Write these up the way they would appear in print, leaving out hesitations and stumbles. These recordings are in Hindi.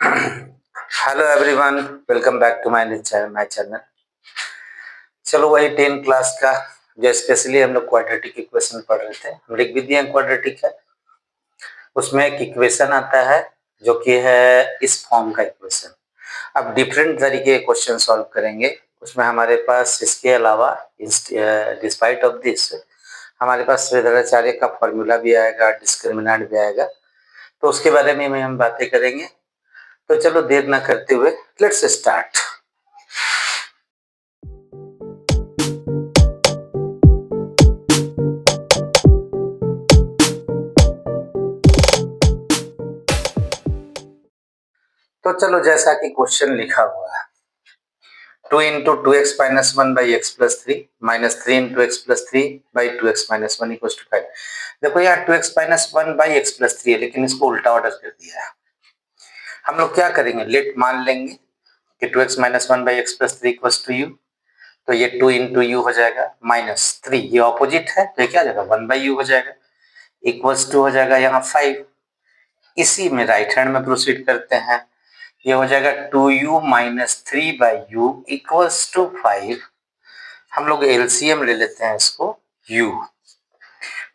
Hello everyone, welcome back to my channel. चलो वही 10 क्लास का जो स्पेशली हम लोग क्वाड्रेटिक इक्वेशन पढ़ रहे थे, हम लिख भी दिए क्वाड्रेटिक है। उसमें एक इक्वेशन आता है जो कि है इस फॉर्म का इक्वेशन। अब डिफरेंट तरीके के क्वेश्चन सॉल्व करेंगे। उसमें हमारे पास इसके अलावा डिस्पाइट ऑफ दिस हमारे पास श्रीधराचार्य का फॉर्मूला भी आएगा, डिस्क्रिमिनेंट भी आएगा, तो उसके बारे में हम बातें करेंगे। तो चलो देर ना करते हुए लेट्स स्टार्ट। तो चलो जैसा कि क्वेश्चन लिखा हुआ है 2 into 2x minus 1 by x plus 3 minus 3 into x plus 3 by 2x minus 1 equal to 5। देखो यहाँ 2x minus 1 by x plus 3 है, लेकिन इसको उल्टा ऑर्डर कर दिया है। हम लोग क्या करेंगे, लेट मान लेंगे कि 2x minus 1 by x plus 3 equal to u. तो ये 2 इंटू यू हो जाएगा माइनस 3, ये ऑपोजिट है तो ये क्या हो जाएगा 1 बाई यू हो जाएगा, इक्वल्स टू हो जाएगा यहाँ 5। इसी में राइट हैंड में प्रोसीड करते हैं, ये हो जाएगा 2u minus 3 by u equals to 5। हम लोग एलसीएम ले लेते हैं इसको u,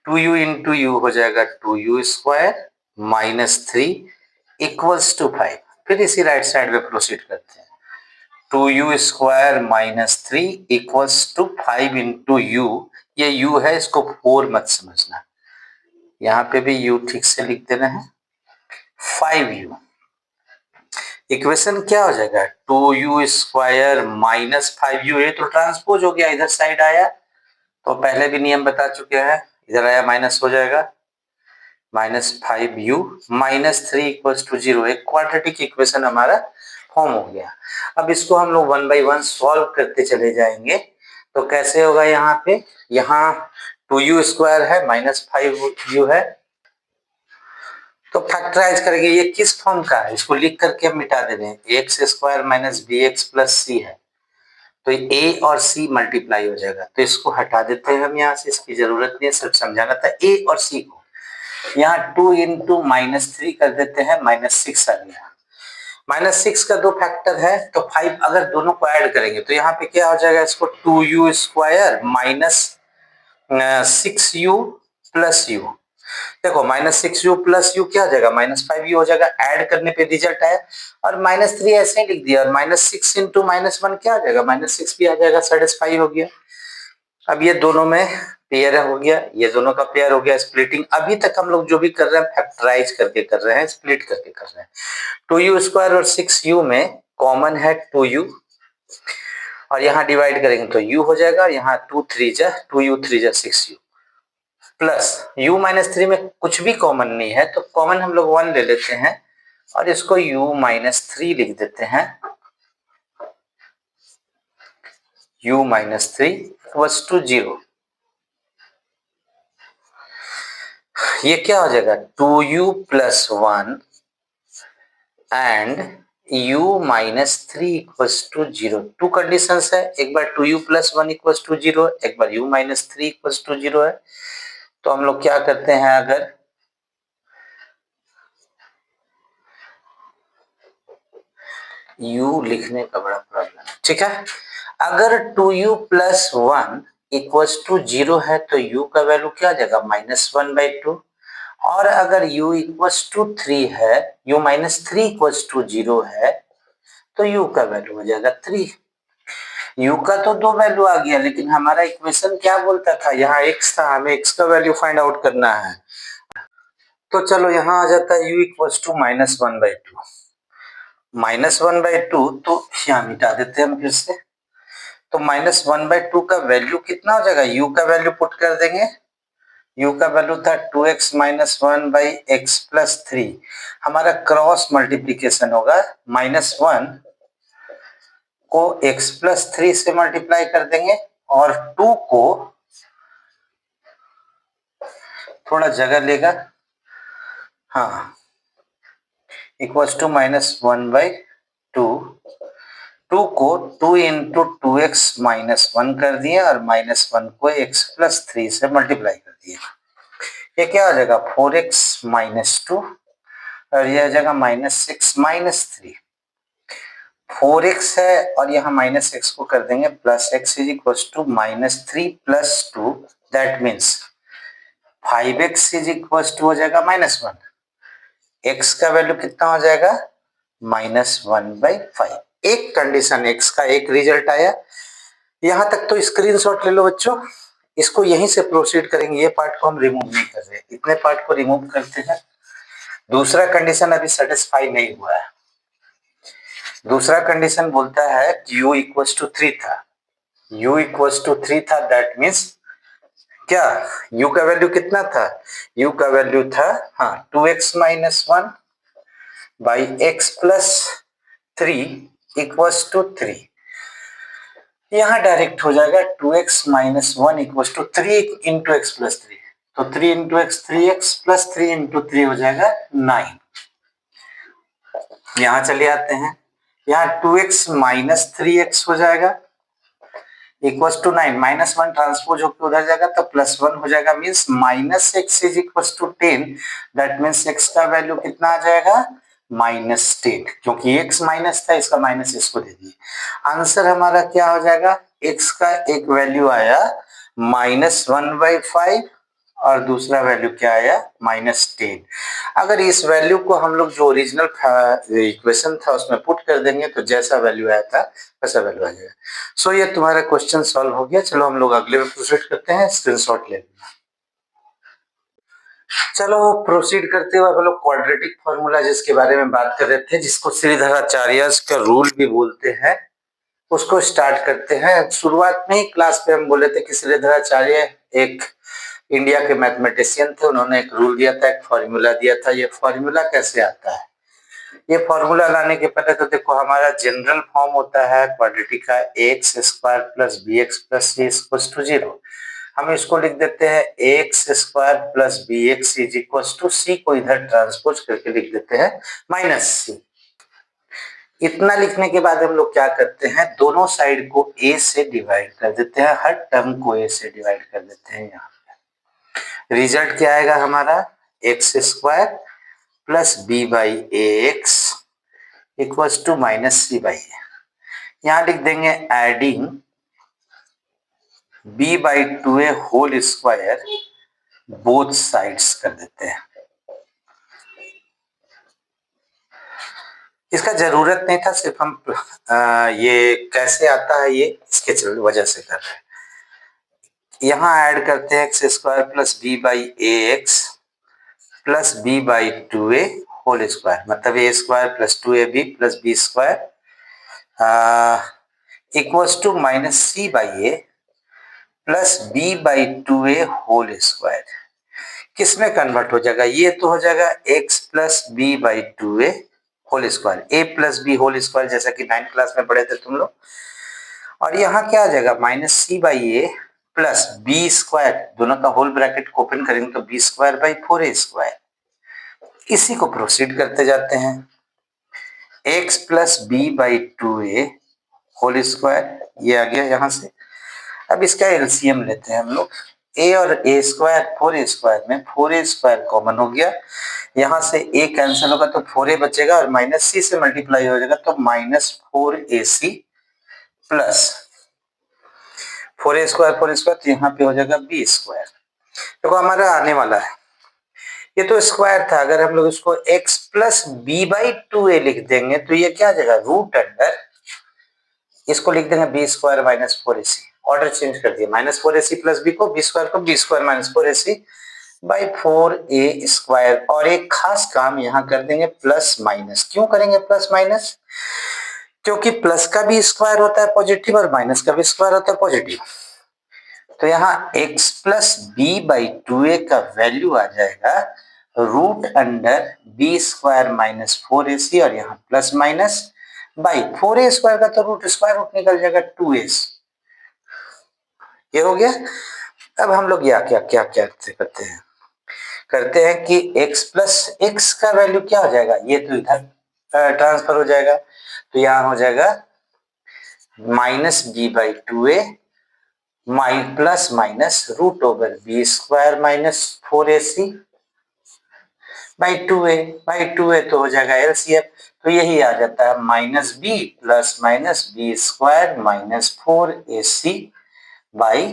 2u इंटू यू हो जाएगा 2u square minus 3 equals to 5। फिर इसी राइट साइड में प्रोसीड करते हैं, 2u square minus 3 equals to 5 into u. ये u है, इसको 4 मत समझना, यहाँ पे भी u ठीक से लिख देना है 5u। इक्वेशन क्या हो जाएगा 2u स्क्वायर माइनस 5u, ये तो ट्रांसपोज हो गया, इधर साइड आया तो पहले भी नियम बता चुके हैं, इधर आया माइनस हो जाएगा minus 5u minus 3 equals to 0। एक क्वाड्रेटिक इक्वेशन हमारा फॉर्म हो गया। अब इसको हम लोग 1 बाई 1 सॉल्व करते चले जाएंगे। तो कैसे होगा, यहाँ पे यहाँ 2u स्क्वायर है माइनस 5u है, तो फैक्टराइज करेंगे। ये किस फॉर्म का है, इसको लिख करके हम मिटा दे रहे हैं, x square minus b x plus c है, तो ए और सी मल्टीप्लाई हो जाएगा, तो इसको हटा देते हैं हम यहाँ से, इसकी जरूरत नहीं है, सिर्फ समझाना था। ए और सी को यहाँ 2 इंटू माइनस 3 कर देते हैं, माइनस 6 आ गया। माइनस 6 का 2 फैक्टर है तो 5, अगर दोनों को ऐड करेंगे तो यहाँ पे क्या हो जाएगा, इसको 2u square minus 6u plus you. देखो माइनस 6u प्लस यू क्या हो जाएगा, माइनस 5u हो जाएगा, ऐड करने पे रिजल्ट आया, और माइनस 3 ऐसे ही लिख दिया, और माइनस 6 इंटू माइनस 1 क्या आ जाएगा, माइनस 6 भी आ जाएगा, सेटिस्फाई हो गया। अब ये दोनों में पेयर हो गया, ये दोनों का पेयर हो गया, स्प्लिटिंग। अभी तक हम लोग जो भी कर रहे हैं फैक्टराइज करके कर रहे हैं, स्प्लिट करके कर रहे हैं। 2u स्क्वायर और 6u में कॉमन है 2u, और यहाँ डिवाइड करेंगे तो u हो जाएगा, यहाँ 2 3 जा 2u 3 जा 6u प्लस u माइनस 3 में कुछ भी कॉमन नहीं है, तो कॉमन हम लोग 1 ले लेते हैं और इसको u माइनस 3 लिख देते हैं, u माइनस 3 इक्वल्स टू 0। ये क्या हो जाएगा 2u plus 1 and u minus 3 equals to 0। Two conditions है, एक बार 2u प्लस 1 इक्वल्स टू 0, एक बार u माइनस 3 इक्वल्स टू 0 है। तो हम लोग क्या करते हैं, अगर u लिखने का बड़ा प्रॉब्लम है, ठीक है। अगर 2u प्लस 1 इक्वल्स टू 0 है तो u का वैल्यू क्या आ जाएगा माइनस 1 बाई 2, और अगर u इक्वल्स टू 3 है, u माइनस 3 इक्वल्स टू 0 है, तो u का वैल्यू हो जाएगा 3। u का तो 2 वैल्यू आ गया, लेकिन हमारा इक्वेशन क्या बोलता था, यहाँ x था, हमें x का वैल्यू फाइंड आउट करना है। तो चलो यहाँ आ जाता है u equals to minus 1 by 2, minus 1 by 2, तो यहाँ मिटा देते हैं हम फिर से। तो माइनस 1 बाई 2 का वैल्यू कितना हो जाएगा, u का वैल्यू पुट कर देंगे, u का वैल्यू था 2x minus 1 by x plus 3। हमारा क्रॉस मल्टीप्लीकेशन होगा, माइनस 1 को x प्लस 3 से मल्टीप्लाई कर देंगे, और 2 को थोड़ा जगह लेगा, हाँ, इक्वल्स टू माइनस 1 बाई 2, 2 को 2 इंटू 2x माइनस 1 कर दिया, और माइनस 1 को x प्लस 3 से मल्टीप्लाई कर दिया। ये क्या हो जाएगा 4x माइनस 2, और ये आ जाएगा -6 - 4x है और यहाँ -x को कर देंगे +x is equal to -3 + 2 that means 5x is equal to हो जाएगा -1। x का वैल्यू कितना हो जाएगा -1/5। एक कंडीशन x का एक रिजल्ट आया। यहां तक तो स्क्रीनशॉट ले लो बच्चों, इसको यहीं से प्रोसीड करेंगे। ये पार्ट को हम रिमूव नहीं कर रहे, इतने पार्ट को रिमूव करते हैं। दूसरा कंडीशन अभी सेटिस्फाई नहीं हुआ है। दूसरा कंडीशन बोलता है कि u इक्वल्स टू 3 था, u इक्वल्स टू 3 था दैट मीन्स क्या, u का वैल्यू कितना था, u का वैल्यू था 2x - 1 by x + 3 equals to 3। यहाँ डायरेक्ट हो जाएगा 2x - 1 equals to 3 into x plus 3, तो 3 इंटू एक्स 3x + 3 इंटू 3 हो जाएगा 9। यहाँ चले आते हैं, यहाँ 2x - 3x हो जाएगा इक्वल्स टू 9, -1 ट्रांसपोज होकर उधर जाएगा तो +1 हो जाएगा means -x is equals to 10 that means x का वैल्यू कितना आ जाएगा -10, क्योंकि x माइनस था इसका माइनस इसको दे दिए। आंसर हमारा क्या हो जाएगा, x का एक वैल्यू आया -1/5 और दूसरा वैल्यू क्या आया -10। अगर इस वैल्यू को हम लोग जो ओरिजिनल इक्वेशन था उसमें पुट कर देंगे तो जैसा वैल्यू आया था वैसा वैल्यू आ जाएगा। सो ये तुम्हारा क्वेश्चन सॉल्व हो गया। चलो हम लोग अगले में प्रोसीड करते हैं, स्क्रीनशॉट ले लेना। चलो प्रोसीड करते हुए हम लोग क्वाड्रेटिक फॉर्मूला जिसके बारे में बात कर रहे थे, जिसको श्रीधराचार्य का रूल भी बोलते हैं, उसको स्टार्ट करते हैं। शुरुआत में ही क्लास पे हम बोले थे कि श्रीधराचार्य एक इंडिया के मैथमेटिशियन थे, उन्होंने एक रूल दिया था, एक फॉर्मूला दिया था। ये फॉर्मूला कैसे आता है, ये फॉर्मूला लाने के पहले तो देखो हमारा जनरल फॉर्म होता है क्वाड्रेटिक का x² + bx + c = 0। हम इसको लिख देते हैं x² + bx = c को इधर ट्रांसपोज करके लिख देते हैं -c। इतना लिखने के बाद हम लोग क्या करते हैं, दोनों साइड को a से डिवाइड कर देते हैं, हर टर्म को a से डिवाइड कर देते हैं। यहाँ रिजल्ट क्या आएगा हमारा, x² + b/ax equals to -c/a। यहाँ लिख देंगे adding b/2a whole square both sides कर देते हैं। इसका जरूरत नहीं था, सिर्फ हम ये कैसे आता है ये इसके वजह से कर रहे हैं। यहाँ ऐड करते हैं x² + b/ax + b/2a whole square, मतलब a² + 2ab + b² equals to -c/a + b/2a whole square. किस में कन्वर्ट हो जाएगा, ये तो हो जाएगा x + b/2a whole square, a + b whole square, जैसा कि 9th क्लास में पढ़े थे तुम लोग। और यहाँ क्या आ जाएगा -c/a + b², दोनों का होल ब्रैकेट को ओपन करेंगे तो b²/4a²। इसी को प्रोसीड करते जाते हैं, x + b/2a होल स्क्वायर, ये आ गया यहाँ से। अब इसका एलसीएम लेते हैं हम लोग, a और a² 4a² में 4a² कॉमन हो गया, यहाँ से a कैंसिल होगा तो 4a बचेगा और -c से मल्टीप्लाई हो जाएगा तो -4ac प्लस 4a² तो यहाँ पे हो जाएगा b²। देखो हमारा आने वाला है, ये तो स्क्वायर था, अगर हम लोग इसको x + b/2a लिख देंगे तो ये क्या आ जाएगा, रूट अंडर, इसको लिख देंगे b² - 4ac, ऑर्डर चेंज कर दिया, -4ac + b को b² को b² - 4ac बाई 4a²। और एक खास काम यहाँ कर देंगे प्लस माइनस। क्यों करेंगे प्लस माइनस, क्योंकि प्लस का भी स्क्वायर होता है पॉजिटिव और माइनस का भी स्क्वायर होता है पॉजिटिव। तो यहाँ x + b/2a का वैल्यू आ जाएगा रूट अंडर b² - 4ac और यहाँ प्लस माइनस बाई 4a² का तो रूट स्क्वायर रूट निकल जाएगा 2a। ये हो गया। अब हम लोग क्या करते हैं कि x + x का वैल्यू क्या हो जाएगा, ये तो इधर ट्रांसफर हो जाएगा, तो यहाँ हो जाएगा -b/2a plus minus root over b² - 4ac by 2a तो हो जाएगा एलसीएम, तो यही आ जाता है minus b plus minus b square minus 4ac by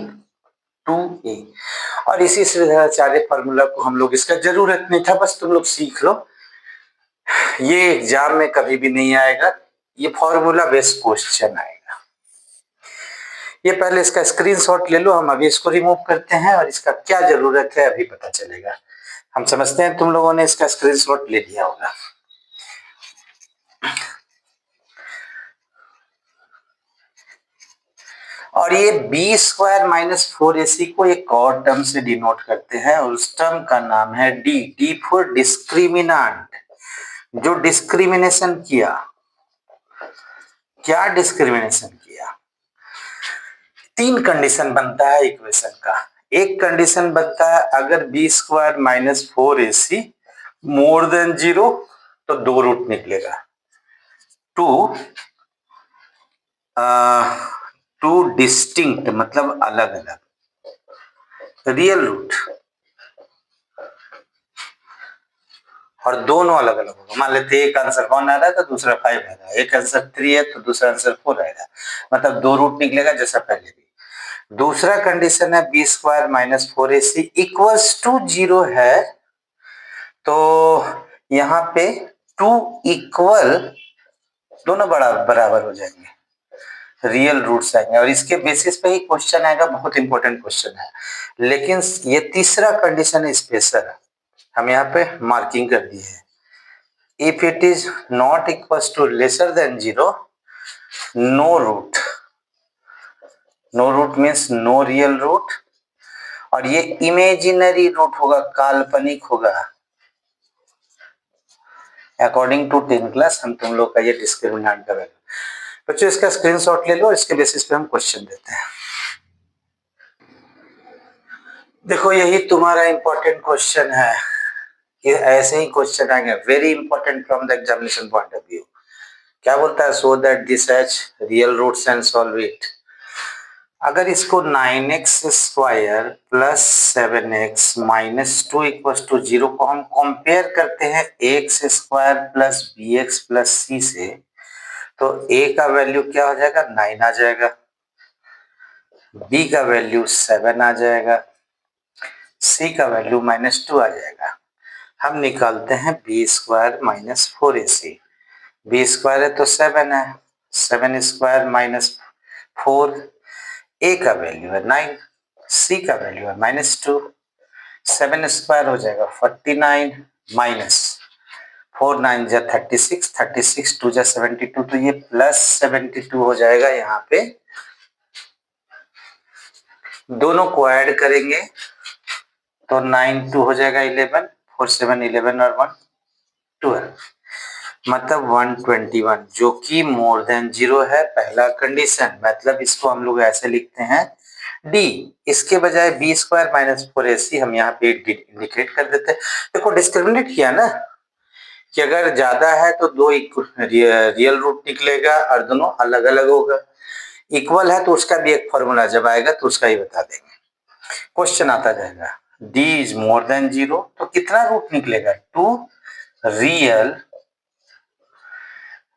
2a। और इसी श्रीधराचार्य फॉर्मूला को हम लोग, इसका जरूरत नहीं था, बस तुम लोग सीख लो, ये एग्जाम में कभी भी नहीं आएगा, ये फॉर्मूला बेस्ड क्वेश्चन आएगा। ये पहले इसका स्क्रीनशॉट ले लो, हम अभी इसको रिमूव करते हैं और इसका क्या जरूरत है अभी पता चलेगा। हम समझते हैं तुम लोगों ने इसका स्क्रीनशॉट ले लिया होगा। और ये बी स्क्वायर माइनस 4ac को एक और टर्म से डिनोट करते हैं और उस टर्म का नाम है डी, डी फॉर डिस्क्रिमिनेंट। जो डिस्क्रिमिनेशन किया, क्या डिस्क्रिमिनेशन किया, तीन कंडीशन बनता है इक्वेशन का। एक कंडीशन बनता है अगर b square minus 4ac more than 0 तो 2 रूट निकलेगा। टू डिस्टिंक्ट मतलब अलग अलग रियल रूट, और दोनों अलग अलग होगा। मान लेते एक आंसर 1 आ रहा है तो दूसरा 5 आएगा, एक आंसर 3 है तो दूसरा आंसर 4 आएगा, मतलब 2 रूट निकलेगा जैसा पहले भी। दूसरा कंडीशन है b square minus 4ac equals to 0 है, तो यहाँ पे 2 इक्वल दोनों बराबर हो जाएंगे, रियल रूट्स आएंगे, और इसके बेसिस पे ही क्वेश्चन आएगा। बहुत इंपॉर्टेंट क्वेश्चन है, लेकिन ये तीसरा कंडीशन स्पेशल है, हम यहाँ पे मार्किंग कर दी है। If it is not equals to lesser than 0, no root, no root means no real root, और ये इमेजिनरी रूट होगा, काल्पनिक होगा। अकॉर्डिंग टू 10th क्लास हम तुम लोग का ये डिस्क्रिमिनेंट करेंगे। बच्चों इसका स्क्रीनशॉट ले लो, इसके बेसिस पे हम क्वेश्चन देते हैं। देखो यही तुम्हारा इंपॉर्टेंट क्वेश्चन है, ये ऐसे ही क्वेश्चन आएंगे, very important from the examination point of view. क्या बोलता है, so that this has real roots and solve it. अगर इसको 9x square plus 7x minus 2 equal to 0 को हम कंपेयर करते हैं x square plus b x plus c से, तो a का वैल्यू क्या हो जाएगा, 9 आ जाएगा, b का वैल्यू 7 आ जाएगा, c का वैल्यू -2 आ जाएगा। हम निकालते हैं b square minus 4ac, b square है तो 7 है, 7 स्क्वायर माइनस 4, a का वैल्यू है 9, c का वैल्यू है -2, 7 स्क्वायर हो जाएगा 49 माइनस 4 9 जा 36, 36 2 जा 72, तो ये प्लस 72 हो जाएगा। यहाँ पे दोनों को ऐड करेंगे तो 9 2 हो जाएगा 11, 4 7 11 और 1 12, मतलब 121, जो कि मोर देन 0 है, पहला कंडीशन। मतलब इसको हम लोग ऐसे लिखते हैं डी, इसके बजाय बी स्क्वायर माइनस 4ac हम यहाँ पे इंडिकेट कर देते हैं। देखो डिस्क्रिमिनेट किया ना, कि अगर ज्यादा है तो 2 रियल रूट निकलेगा और दोनों अलग अलग होगा, इक्वल है तो उसका भी एक फॉर्मूला जब आएगा तो उसका ही बता देंगे, क्वेश्चन आता जाएगा। d इज मोर देन 0 तो कितना रूट निकलेगा, 2 रियल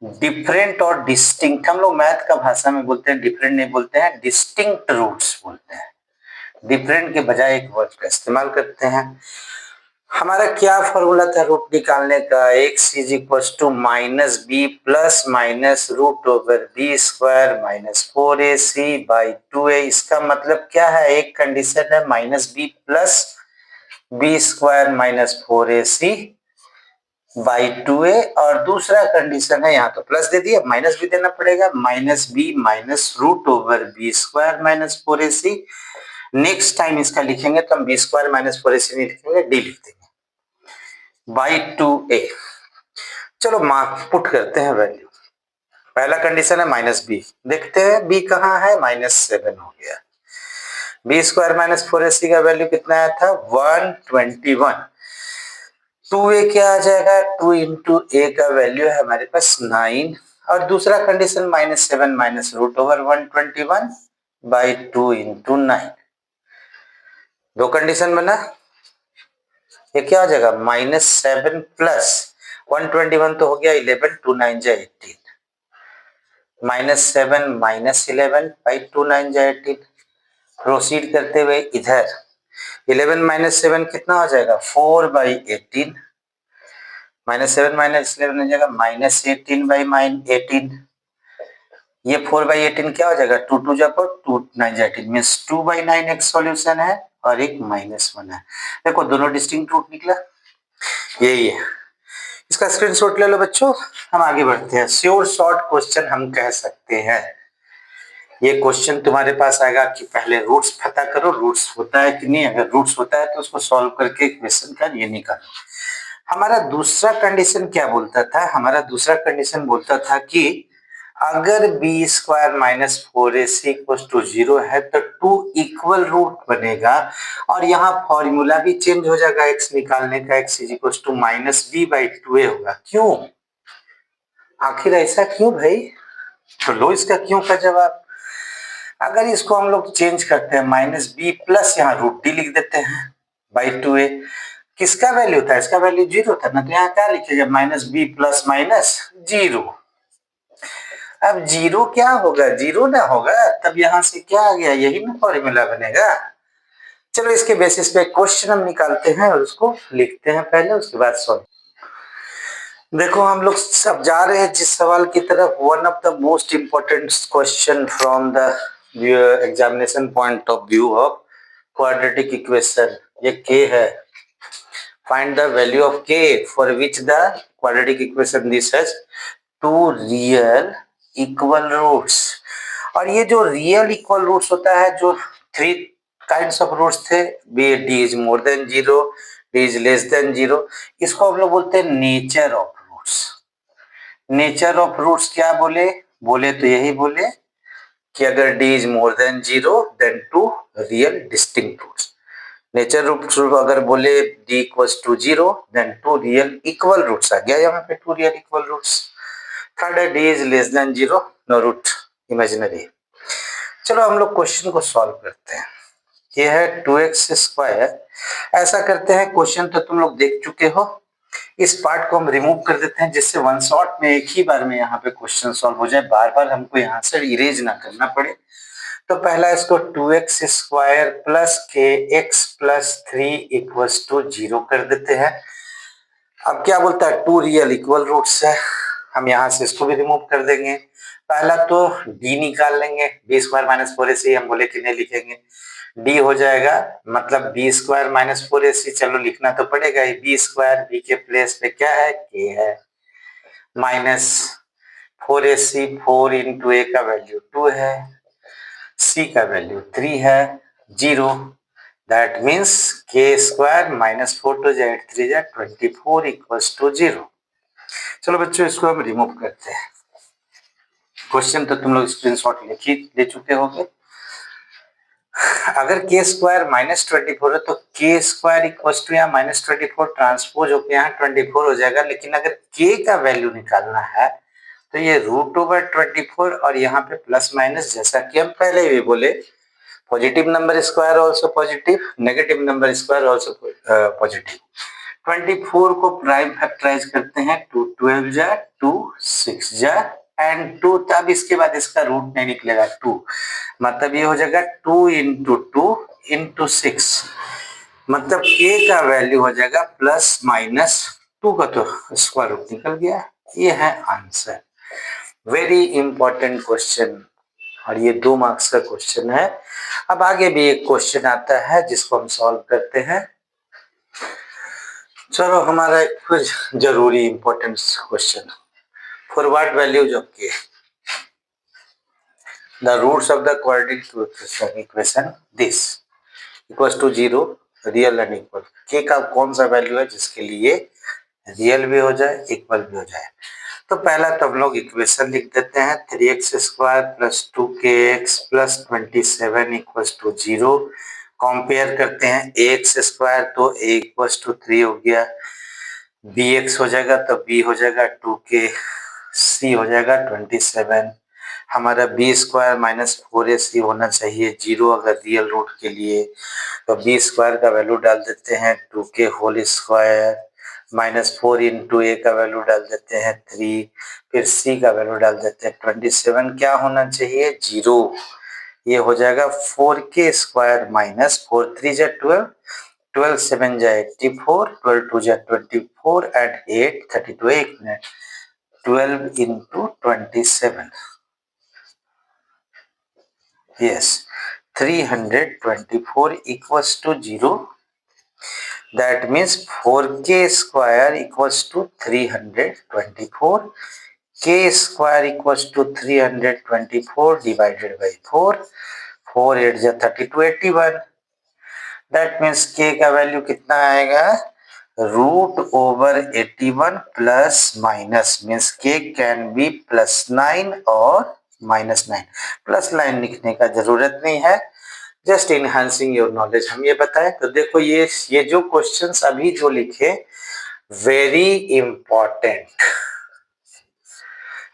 डिफरेंट और डिस्टिंक्ट, हम लोग मैथ का भाषा में बोलते हैं, डिफरेंट नहीं बोलते हैं, डिस्टिंक्ट रूट्स बोलते हैं, डिफरेंट के बजाय एक वर्ड का इस्तेमाल करते हैं। हमारा क्या फॉर्मूला था रूट निकालने का, x is equal to minus b plus minus root over b square minus 4ac by 2a। इसका मतलब क्या है, एक कंडीशन है minus b plus b square minus 4ac by 2a, और दूसरा कंडीशन है, यहाँ तो प्लस दे दिया, माइनस भी देना पड़ेगा, minus b minus root over b square minus 4ac। Next time इसका लिखेंगे तो हम बी स्क्वायर माइनस 4ac नहीं लिखेंगे, डी लिख देंगे बाई 2a। चलो पुट करते हैं वैल्यू, पहला कंडीशन है माइनस बी, देखते हैं बी कहाँ है, -7 हो गया, बी स्क्वायर माइनस 4ac का वैल्यू कितना आया था 121, 2a क्या आ जाएगा, 2 इंटू a का वैल्यू है हमारे पास 9, और दूसरा condition -7 minus root over 121 by 2 into 9, दो कंडीशन बना। ये क्या हो जाएगा -7 प्लस 121 तो हो गया 11, 2 9 जा 18, -7 -11 बाई 2 9 जा 18। प्रोसीड करते हुए इधर 11 - 7 कितना हो जाएगा 4 बाई 18, -7 -11 हो जाएगा -18 बाई -18। ये 4 बाई 18 क्या हो जाएगा 2 2 जा 4, 2 9 जा 18 मीन्स 2 बाई 9 एक सॉल्यूशन है और एक -1 है। देखो दोनों डिस्टिंक्ट रूट निकला, यही है। इसका स्क्रीनशॉट ले लो बच्चों, हम आगे बढ़ते हैं। श्योर शॉर्ट क्वेश्चन हम कह सकते हैं। ये क्वेश्चन तुम्हारे पास आएगा कि पहले रूट्स पता करो, रूट्स होता है कि नहीं, अगर रूट्स होता है तो उसको सॉल्व करके इक्वेशन का ये निकालो। हमारा दूसरा कंडीशन क्या बोलता था, हमारा दूसरा कंडीशन बोलता था कि अगर b square minus 4ac equal to 0 है तो 2 इक्वल रूट बनेगा और यहाँ फॉर्मूला भी चेंज हो जाएगा x निकालने का, x is equal to -b/2a होगा। क्यों, आखिर ऐसा क्यों भाई? तो लो इसका क्यों का जवाब। अगर इसको हम लोग चेंज करते हैं -b प्लस यहाँ √d लिख देते हैं /2a, किसका वैल्यू था, इसका वैल्यू 0 था ना, तो यहाँ क्या लिखेगा -b प्लस -0। अब 0 क्या होगा, 0 ना होगा, तब यहाँ से क्या आ गया, यही ना फॉर्मूला बनेगा। चलो इसके बेसिस पे क्वेश्चन हम निकालते हैं और उसको लिखते हैं पहले, उसके बाद सॉल्व। देखो हम लोग सब जा रहे हैं जिस सवाल की तरफ, one of the most important question from the examination point of view of quadratic equation. ये k है, find the value of k for which the quadratic equation this has two real equal roots. और ये जो रियल इक्वल रूट्स होता है, जो 3 काइंड्स ऑफ रूट्स थे, b d is more than 0, d is less than 0, इसको हम लोग बोलते हैं nature of roots. Nature of roots क्या बोले, बोले तो यही बोले कि अगर d is more than 0 then 2 real distinct roots. Nature roots अगर बोले d equals to 0 then 2 real equal roots आ गया यहाँ पे, 2 रियल इक्वल रूट्स। थर्ड है d is less than 0, no root imaginary. चलो हम लोग क्वेश्चन को सॉल्व करते हैं। ये है 2x²। ऐसा करते हैं, क्वेश्चन तो तुम लोग देख चुके हो, इस पार्ट को हम रिमूव कर देते हैं जिससे वन शॉट में एक ही बार में यहाँ पे क्वेश्चन सॉल्व हो जाए, बार बार हमको यहाँ से इरेज ना करना पड़े। तो पहला इसको 2x² plus kx plus 3 equals to 0 कर देते हैं। अब क्या बोलता है, 2 रियल इक्वल रूट्स है, हम यहाँ से इसको भी रिमूव कर देंगे। पहला तो d निकाल लेंगे, b² - 4ac हम बोले कि नहीं लिखेंगे, d हो जाएगा मतलब b² - 4ac, चलो लिखना तो पड़ेगा ही, b² के प्लेस पे क्या है k है, माइनस 4ac, 4 इंटू a का वैल्यू 2 है, c का वैल्यू 3 है, 0, that means k² - 4 to 8 3 24 equals to 0। चलो बच्चों इसको हम रिमूव करते हैं। क्वेश्चन तो तुम लोग स्क्रीनशॉट ले चुके होंगे। अगर k² -24 है तो k² इक्वल्स टू यहाँ -24 ट्रांसपोज होकर यहाँ 24 हो जाएगा, लेकिन अगर k का वैल्यू निकालना है तो ये √24 और यहाँ पे प्लस माइनस, जैसा कि हम पहले भी बोले, positive number square also positive, negative number square also positive. 24 को प्राइम फैक्टराइज करते हैं, 2 12 जा, 2 6 जा एंड 2, तब इसके बाद इसका रूट नहीं निकलेगा 2, मतलब ये हो जाएगा 2 इंटू 2 इंटू 6, मतलब k का वैल्यू हो जाएगा प्लस माइनस 2 का तो स्क्वायर रूट निकल गया। ये है आंसर। वेरी इंपॉर्टेंट क्वेश्चन और ये 2 मार्क्स का क्वेश्चन है। अब आगे भी एक क्वेश्चन आता है जिसको हम सॉल्व करते हैं। चलो हमारा कुछ जरूरी important question, forward values of k, the roots of the quadratic equation this equals to 0, real and equal. k का कौन सा वैल्यू है जिसके लिए रियल भी हो जाए इक्वल भी हो जाए। तो पहला तो हम लोग इक्वेशन लिख देते हैं, 3x² plus 2kx plus 27 equals to 0। Compare करते हैं, ax² तो a इक्वल्स टू 3 हो गया, bx हो जाएगा तो b हो जाएगा 2k, c हो जाएगा 27, हमारा बी स्क्वायर माइनस 4ac होना चाहिए 0 अगर रियल रूट के लिए। तो बी स्क्वायर का वैल्यू डाल देते हैं 2k whole square minus 4 into a का वैल्यू डाल देते हैं 3, फिर सी का वैल्यू डाल देते हैं 27, क्या होना चाहिए 0। ये हो जाएगा 4k स्क्वायर माइनस 4 3 जा 12, 12 7 जा 84, 12 2 जा 24 and 8 32, 1 minute 12 into 27, yes 324 equals to 0. That means 4k square equals to 324, k square equals to 324 divided by 4, 4 8 जा 32 81. That means k का वैल्यू कितना आएगा √81 plus minus means k can be +9 और -9। प्लस लाइन लिखने का जरूरत नहीं है, जस्ट इनहांसिंग योर नॉलेज हम ये बताएं। तो देखो ये जो क्वेश्चंस अभी जो लिखे वेरी इंपॉर्टेंट,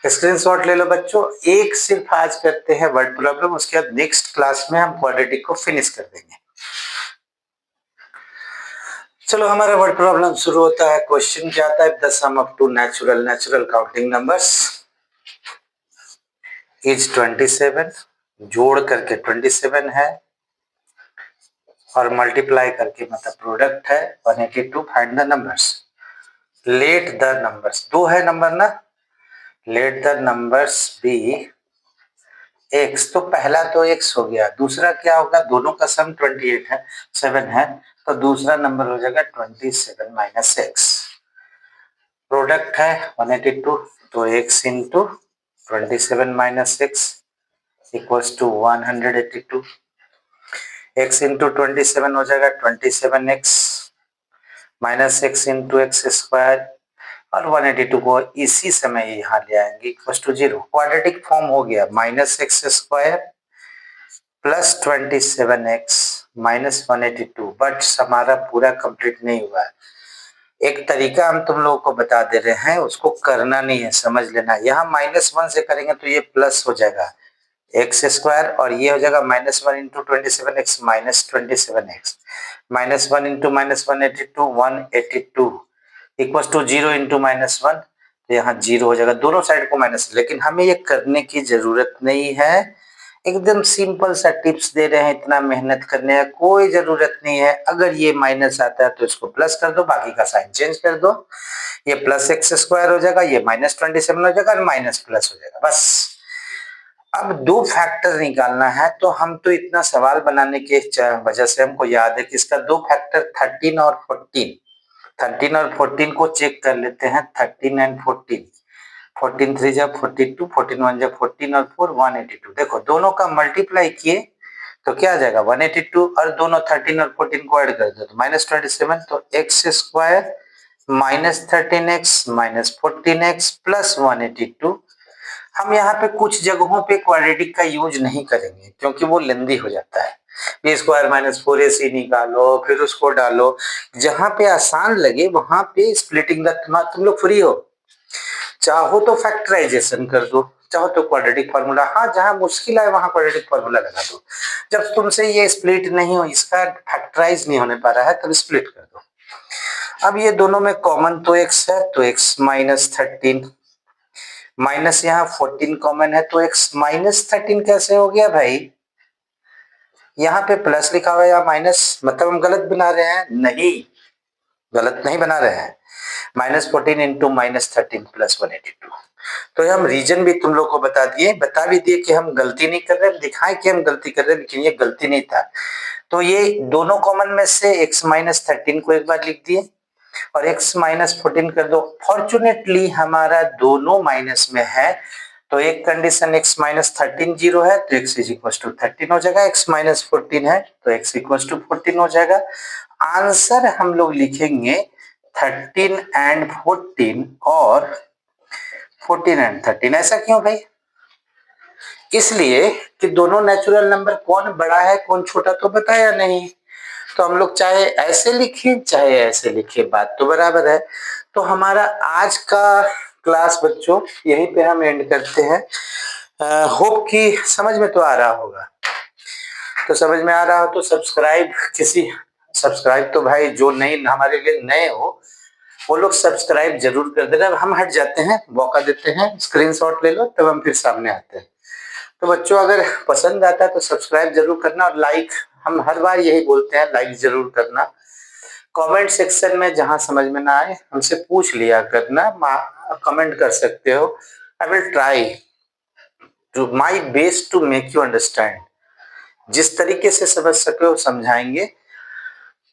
स्क्रीनशॉट ले लो बच्चों। एक सिर्फ आज करते हैं वर्ड प्रॉब्लम, उसके बाद नेक्स्ट क्लास में हम क्वाड्रेटिक को फिनिश कर देंगे। चलो हमारा वर्ड प्रॉब्लम शुरू होता है। क्वेश्चन क्या आता है, the sum of two natural counting numbers is 27, जोड़ करके 27 है और मल्टीप्लाई करके मतलब प्रोडक्ट है 182, find the numbers. Let the numbers, दो है नंबर ना, let the numbers be x, तो पहला तो एक्स हो गया, दूसरा क्या होगा, दोनों का सम 28 है 7 है, तो दूसरा नंबर हो जाएगा 27 माइनस एक्स। प्रोडक्ट है 182, तो x इंटू 27 minus x equals to 182, x इंटू 27 हो जाएगा 27x minus x into x square, और 182 को इसी समय यहाँ ले आएंगे इक्वल्स टू 0। क्वाड्रेटिक फॉर्म हो गया minus x square plus 27x minus 182, but हमारा पूरा कंप्लीट नहीं हुआ है। एक तरीका हम तुम लोगों को बता दे रहे हैं, उसको करना नहीं है, समझ लेना। यहाँ -1 से करेंगे तो ये प्लस हो जाएगा एक्स स्क्वायर, और ये हो जाएगा -1 into 27x minus 27x minus 1 into minus 182 182 equal to 0 into -1, तो यहाँ 0 हो जाएगा, दोनों साइड को माइनस। लेकिन हमें ये करने की जरूरत नहीं है, एकदम सिंपल सा टिप्स दे रहे हैं, इतना मेहनत करने की कोई जरूरत नहीं है। अगर ये माइनस आता है तो इसको प्लस कर दो, बाकी का साइन चेंज कर दो, ये प्लस एक्स स्क्वायर हो जाएगा, ये माइनस 27 हो जाएगा और माइनस प्लस हो जाएगा, बस। अब दो फैक्टर निकालना है, तो हम तो इतना सवाल बनाने के वजह से हमको याद है कि इसका दो फैक्टर 13 और 14, 13 और 14 को चेक कर लेते हैं। 13 एंड 14, 14 3 जा 42, 14 1 जा 14 और 4 182। देखो दोनों का मल्टीप्लाई किए तो क्या आ जाएगा 182, और दोनों 13 और 14 को ऐड कर दो तो -27, तो x square minus 13x minus 14x plus 182। हम यहाँ पे कुछ जगहों पे क्वाड्रेटिक का यूज नहीं करेंगे क्योंकि वो लेंदी हो जाता है। बी स्क्वायर माइनस 4ac निकालो, फिर उसको डालो, जहां पे आसान लगे वहां पे स्प्लिटिंग द, तुम लोग फ्री हो, चाहो तो फैक्टराइजेशन कर दो, चाहो तो क्वाड्रेटिक फार्मूला, हाँ जहां मुश्किल है वहां क्वाड्रेटिक फार्मूला लगा दो। जब तुमसे ये स्प्लिट नहीं हो, इसका फैक्टराइज नहीं होने पा रहा है, तब स्प्लिट कर दो। अब ये दोनों में कॉमन तो x है, तो x माइनस 13 माइनस यहाँ 14 कॉमन है, तो x माइनस 13 कैसे हो गया भाई, यहाँ पे प्लस लिखा हुआ है या माइनस, मतलब हम गलत बना रहे हैं? नहीं, गलत नहीं बना रहे हैं। -14 इंटू -13 प्लस 182, तो हम रीजन भी तुम लोग को बता भी दिए कि हम गलती नहीं कर रहे, दिखाएं कि हम गलती कर रहे हैं, लेकिन ये गलती नहीं था। तो ये दोनों कॉमन में से x -13 को एक बार लिख दिए और x -14 कर दो। फॉर्चुनेटली हमारा दोनों माइनस में है, तो एक कंडीशन x -13 0 है तो x इज इक्वल टू 13 हो जाएगा, x -14 है तो x इक्वल टू 14 हो जाएगा। आंसर हम लोग लिखेंगे 13 एंड 14 और 14 एंड 13। ऐसा क्यों भाई? इसलिए कि दोनों नेचुरल नंबर कौन बड़ा है कौन छोटा तो बताया नहीं, तो हम लोग चाहे ऐसे लिखे चाहे ऐसे लिखे, बात तो बराबर है। तो हमारा आज का क्लास बच्चों यहीं पे हम एंड करते हैं। होप कि समझ में तो आ रहा होगा। तो समझ में आ रहा हो तो सब्सक्राइब तो भाई जो नई हमारे लिए नए हो वो लोग सब्सक्राइब जरूर कर देना। हम हट जाते हैं, मौका देते हैं, स्क्रीनशॉट ले लो, तब हम फिर सामने आते हैं। तो बच्चों अगर पसंद आता है तो सब्सक्राइब जरूर करना और लाइक, हम हर बार यही बोलते हैं, लाइक जरूर करना। कमेंट सेक्शन में जहां समझ में ना आए हमसे पूछ लिया करना, कमेंट कर सकते हो। I will try to my best to make you understand. जिस तरीके से समझ सके हो समझाएंगे।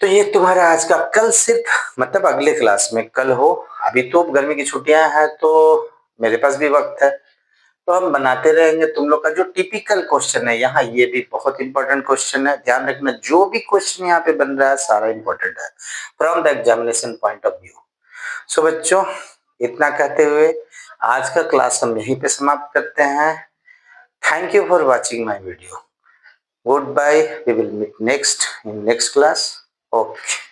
तो ये तुम्हारा आज का, कल सिर्फ मतलब अगले क्लास में कल हो। अभी तो गर्मी की छुट्टियां हैं तो मेरे पास भी वक्त है, तो हम बनाते रहेंगे। तुम लोग का जो टिपिकल क्वेश्चन है यहाँ, ये भी बहुत इंपॉर्टेंट क्वेश्चन है, ध्यान रखना। जो भी क्वेश्चन यहाँ पे बन रहा है सारा इंपॉर्टेंट है from the examination point of view. So बच्चों, इतना कहते हुए आज का क्लास हम यहीं पे समाप्त करते हैं। Thank you for watching my video. Goodbye. We will meet next in next class. Okay.